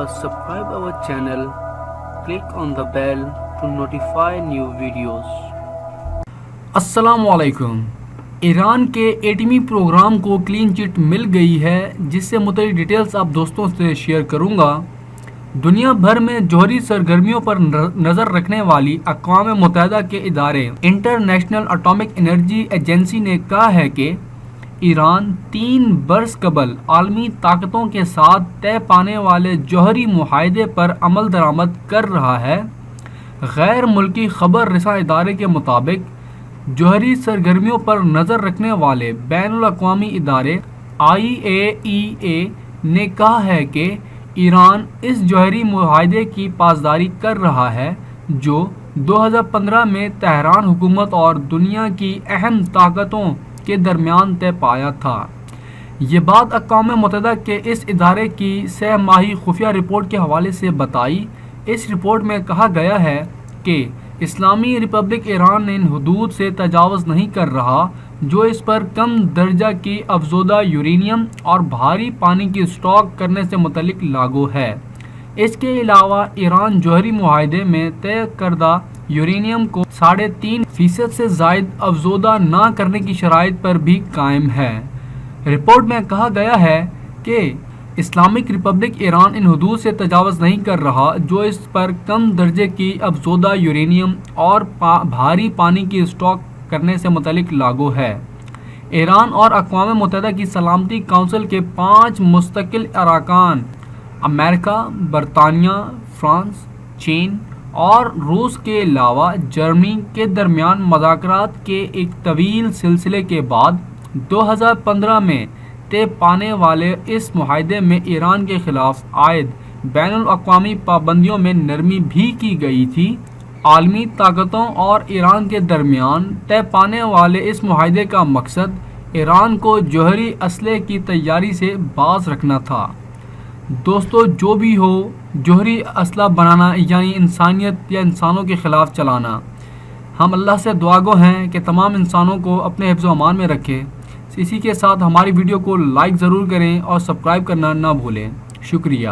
subscribe our channel, click on the bell to notify new videos. السلام علیکم. ایران کے ایٹمی پروگرام کو کلین چٹ مل گئی ہے، جس سے متعلق ڈیٹیلز آپ دوستوں سے شیئر کروں گا. دنیا بھر میں جوہری سرگرمیوں پر نظر رکھنے والی اقوام متحدہ کے ادارے انٹرنیشنل اٹامک انرجی ایجنسی نے کہا ہے کہ ایران 3 برس قبل عالمی طاقتوں کے ساتھ طے پانے والے جوہری معاہدے پر عمل درآمد کر رہا ہے. غیر ملکی خبر رساں ادارے کے مطابق جوہری سرگرمیوں پر نظر رکھنے والے بین الاقوامی ادارے IAEA نے کہا ہے کہ ایران اس جوہری معاہدے کی پاسداری کر رہا ہے جو 2015 میں تہران حکومت اور دنیا کی اہم طاقتوں کے درمیان طے پایا تھا. یہ بات اقوام متحدہ کے اس ادارے کی 6 ماہی خفیہ رپورٹ کے حوالے سے بتائی. اس رپورٹ میں کہا گیا ہے کہ اسلامی ریپبلک ایران ان حدود سے تجاوز نہیں کر رہا جو اس پر کم درجہ کی افزودہ یورینیم اور بھاری پانی کی اسٹاک کرنے سے متعلق لاگو ہے. اس کے علاوہ ایران جوہری معاہدے میں طے کردہ یورینیم کو 3.5% سے زائد افزودہ نہ کرنے کی شرائط پر بھی قائم ہے. رپورٹ میں کہا گیا ہے کہ اسلامک ریپبلک ایران ان حدود سے تجاوز نہیں کر رہا جو اس پر کم درجے کی افزودہ یورینیم اور بھاری پانی کی اسٹاک کرنے سے متعلق لاگو ہے. ایران اور اقوام متحدہ کی سلامتی کونسل کے 5 مستقل اراکین امریکہ، برطانیہ، فرانس، چین اور روس کے علاوہ جرمنی کے درمیان مذاکرات کے ایک طویل سلسلے کے بعد 2015 میں طے پانے والے اس معاہدے میں ایران کے خلاف عائد بین الاقوامی پابندیوں میں نرمی بھی کی گئی تھی. عالمی طاقتوں اور ایران کے درمیان طے پانے والے اس معاہدے کا مقصد ایران کو جوہری اسلحے کی تیاری سے باز رکھنا تھا. دوستو، جو بھی ہو، جوہری اسلحہ بنانا یعنی انسانیت یا انسانوں کے خلاف چلانا. ہم اللہ سے دعا گو ہیں کہ تمام انسانوں کو اپنے حفظ و امان میں رکھے. اسی کے ساتھ ہماری ویڈیو کو لائک ضرور کریں اور سبسکرائب کرنا نہ بھولیں. شکریہ.